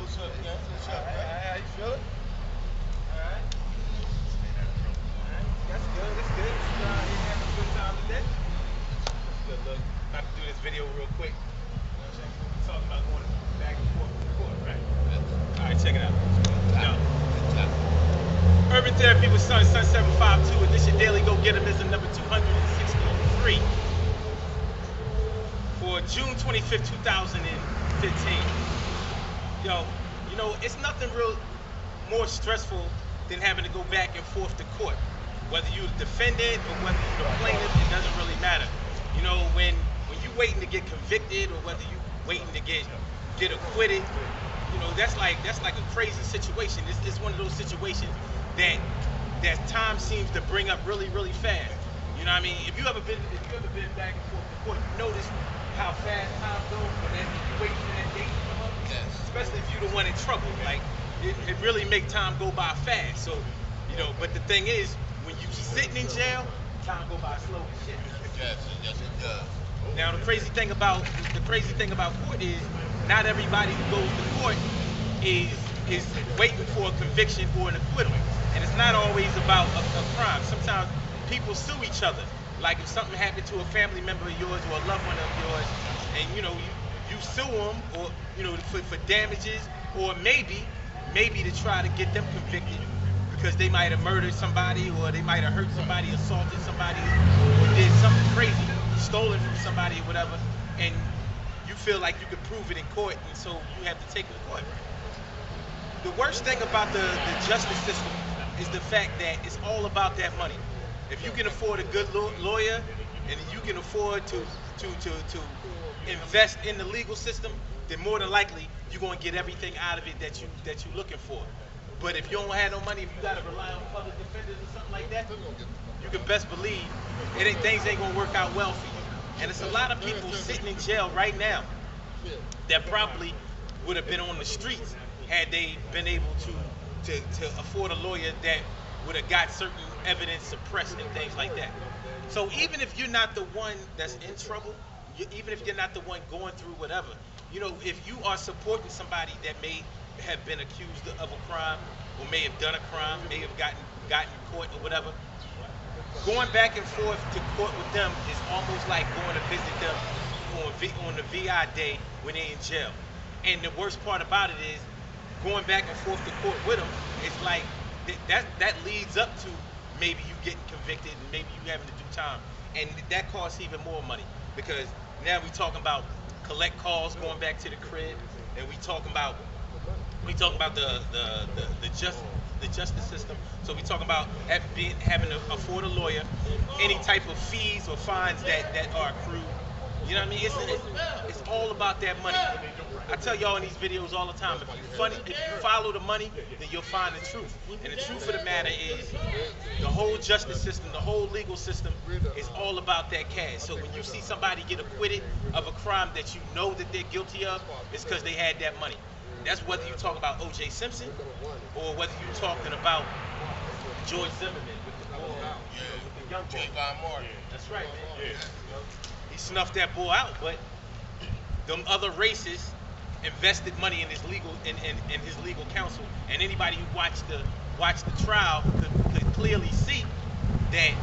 What's up, guys? What's up, man? How you feeling? All right. That's good. That's good. You having a good time today? That's good. Look, about to do this video real quick. You know what I'm saying? We're talking about going back and forth with the court, right? All right, check it out. No. Urban Therapy with Sun 752. And this your daily go get 'em is number 263 for June 25th, 2015. Yo, you know, it's nothing real more stressful than having to go back and forth to court. Whether you're the defendant or whether you're the plaintiff, it doesn't really matter. You know, when you waiting to get convicted or whether you waiting to get acquitted, you know, that's like a crazy situation. It's one of those situations that time seems to bring up really, really fast. You know what I mean? If you ever been back and forth to court, you notice how fast time goes when you wait for that date to come up. Yes. Especially if you're the one in trouble. Like it really make time go by fast. So, you know, but the thing is, when you sitting in jail, time go by slow as shit. Yes, it does. Now the crazy thing about court is not everybody who goes to court is waiting for a conviction or an acquittal. And it's not always about a crime. Sometimes people sue each other. Like if something happened to a family member of yours or a loved one of yours, and you know you sue them, or you know for damages, or maybe to try to get them convicted because they might have murdered somebody, or they might have hurt somebody, assaulted somebody, or did something crazy, stolen from somebody or whatever, and you feel like you could prove it in court, and so you have to take it to court. The worst thing about the justice system is the fact that it's all about that money. If you can afford a good lawyer and you can afford to invest in the legal system, then more than likely you're going to get everything out of it that you're looking for. But if you don't have no money, if you got to rely on public defenders or something like that, you can best believe things ain't going to work out well for you. And it's a lot of people sitting in jail right now that probably would have been on the streets had they been able to afford a lawyer that would have got certain evidence suppressed and things like that. So even if you're not the one that's in trouble, even if you're not the one going through whatever, you know, if you are supporting somebody that may have been accused of a crime or may have done a crime, may have gotten caught or whatever, going back and forth to court with them is almost like going to visit them on the VI day when they're in jail. And the worst part about it is going back and forth to court with them, it's like that leads up to maybe you getting convicted and maybe you having to do time, and that costs even more money because now we talking about collect calls going back to the crib, and we talking about the justice system. So we talking about having to afford a lawyer, any type of fees or fines that are accrued. You know what I mean? It's all about that money. I tell y'all in these videos all the time, if you follow the money, then you'll find the truth. And the truth of the matter is, the whole justice system, the whole legal system is all about that cash. So when you see somebody get acquitted of a crime that you know that they're guilty of, it's because they had that money. That's whether you talk about O.J. Simpson or whether you're talking about George Zimmerman with the young boy. Trayvon Martin. That's right, man. He snuffed that boy out, but them other races invested money in his legal counsel, and anybody who watched the trial could clearly see that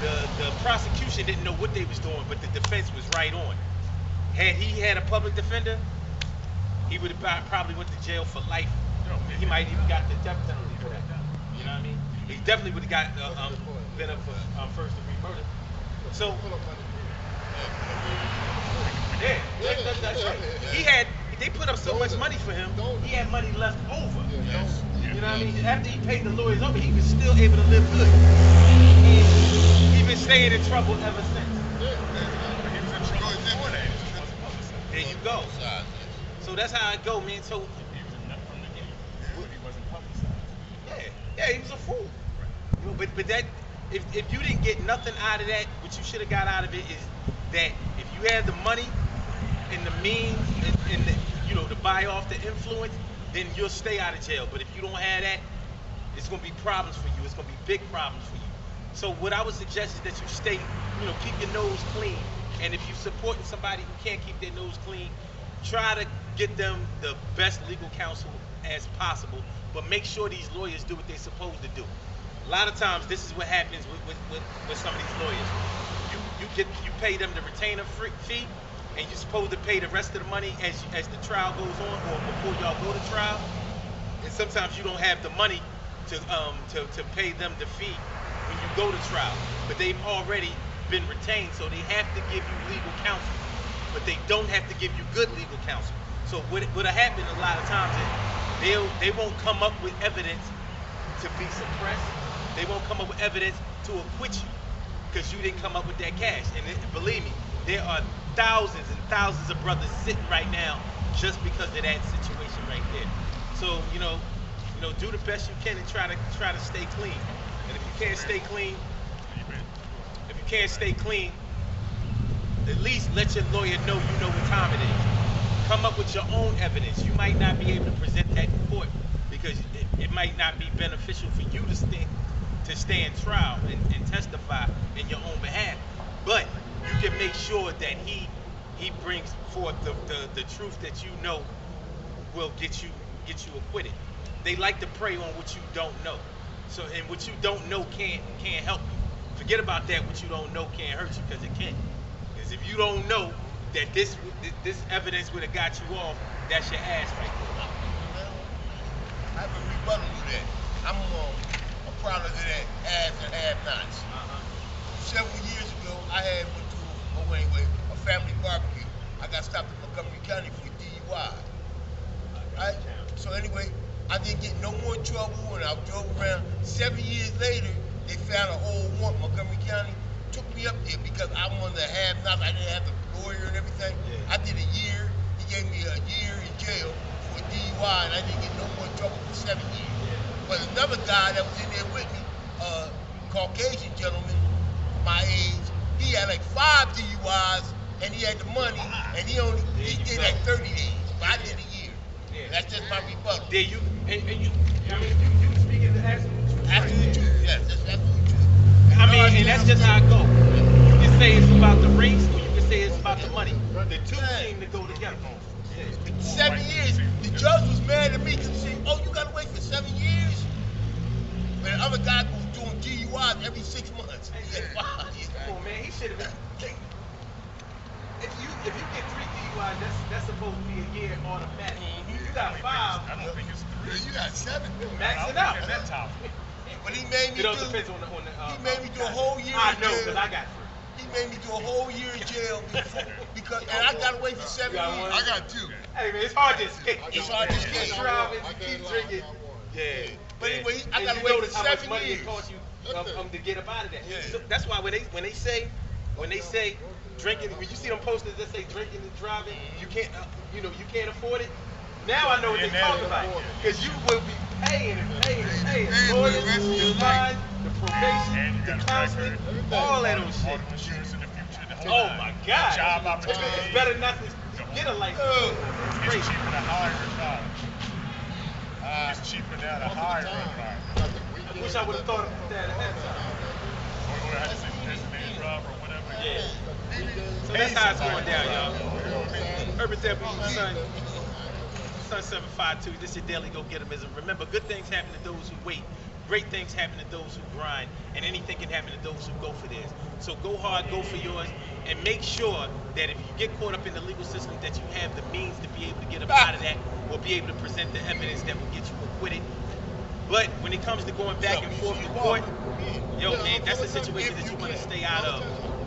the prosecution didn't know what they was doing, but the defense was right on. Had he had a public defender, he would have probably went to jail for life. He might even got the death penalty for that. You know what I mean? He definitely would have got been up for first degree murder. So yeah, that's right. They put up so much money for him, he had money left over. Yes. You know what I mean? After he paid the lawyers over, he was still able to live good. And he's been staying in trouble ever since. There you go. So that's how it go, man. So yeah, he was a fool. You know, but that if you didn't get nothing out of that, what you should have got out of it is that if you had the money and the means and the, you know, to buy off the influence, then you'll stay out of jail. But if you don't have that, it's gonna be problems for you. It's gonna be big problems for you. So what I would suggest is that you stay, you know, keep your nose clean. And if you're supporting somebody who can't keep their nose clean, try to get them the best legal counsel as possible, but make sure these lawyers do what they're supposed to do. A lot of times, this is what happens with some of these lawyers. You pay them the retainer fee, and you're supposed to pay the rest of the money as the trial goes on or before y'all go to trial. And sometimes you don't have the money to pay them the fee when you go to trial, but they've already been retained, so they have to give you legal counsel, but they don't have to give you good legal counsel. So what'll happen a lot of times is they won't come up with evidence to be suppressed. They won't come up with evidence to acquit you because you didn't come up with that cash. And believe me, there are thousands and thousands of brothers sitting right now just because of that situation right there. So do the best you can and try to stay clean. And if you can't stay clean, at least let your lawyer know you know what time it is. Come up with your own evidence. You might not be able to present that in court because it might not be beneficial for you to stand trial and testify in your own behalf. But you can make sure that he brings forth the truth that you know will get you acquitted. They like to prey on what you don't know. So, and what you don't know can't help you. Forget about that. What you don't know can't hurt you, because it can. Because if you don't know that this evidence would have got you off, that's your ass right there. I have a rebuttal to that. I'm a product of that haves and have-nots. Several years ago, I had went to a family barbecue. I got stopped in Montgomery County for DUI. Right? So anyway, I didn't get no more trouble when I drove around. 7 years later, they found an old warrant in Montgomery County, took me up there because I'm one of the have-nots. I didn't have the lawyer and everything. Yeah. I did a year. He gave me a year in jail for DUI, and I didn't get no more trouble for 7 years. Yeah. But another guy that was in there with me, Caucasian gentleman, my age, he had like 5 DUIs, and he had the money, and he did like 30 days. But I did a year. Yeah. That's just my rebuttal. There you speaking the absolute truth. Absolute truth, yes, that's absolute truth. I mean, and that's just how it goes. You can say it's about the race, or you can say it's about the money. The two seem to go together. 7 years. The judge was mad at me because he said, "Oh, you gotta wait for 7 years." But the other guy was doing DUIs every 6 months. He had 5 years. Come on, man, he should have been. If you get 3 DUIs, that's supposed to be a year automatic. You got 5. I don't think it's 3. You got 7. Max it out. That top. But he made me depends on the he made me do a whole year I in know, jail. because I got 3. He made me do a whole year in jail because and I got away for 7 years. I got 2. Hey man, it's hard to escape. It's hard to escape. Keep driving, keep drinking. Yeah. But anyway, I got you away notice for how much 7 money years. it costs you to get up out of that. Yeah. So that's why when they say drinking, when you see them posters that say drinking and driving, you can't you can't afford it. Now I know what they talk about, because you will be paying. Lawyers, the fines, the probation, the counseling, all that old shit. Oh my God! Job opportunity. It's better not to get a license. It's cheaper to hire a car. It's cheaper now to hire a car. I wish I would have thought of that at that time. Or have to say designated driver or whatever. Yeah. So that's how it's going down, y'all. Urban Therapy, Sun 752. This is your daily go-geterism. Remember, good things happen to those who wait. Great things happen to those who grind, and anything can happen to those who go for theirs. So go hard, go for yours, and make sure that if you get caught up in the legal system, that you have the means to be able to get up out of that, or be able to present the evidence that will get you acquitted. But when it comes to going back and forth to court, yo man, that's a situation that you want to stay out of,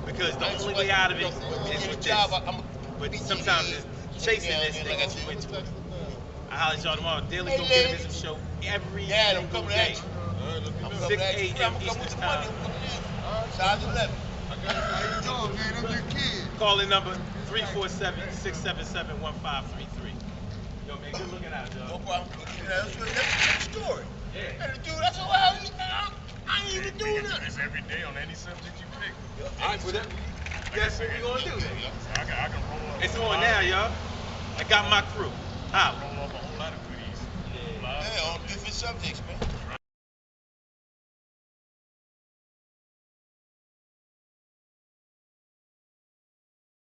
because the only way out of it is with this. But sometimes it's chasing this thing that you into. I'll holler at y'all tomorrow. Daily Go-Geterism show every single day. 6 a.m. Eastern time. Size 11. Call in number 347-677-1533. Yo, man, good looking out, No y'all. problem. That's a good story. Yeah. And the dude, that's all I ain't even doing nothing. It's every day on any subject you pick. All right, well, that's what we gonna do then. I can roll up. It's on now, y'all. I got my crew. Holla. Roll up a whole lot of goodies. Yeah, on different subjects, man.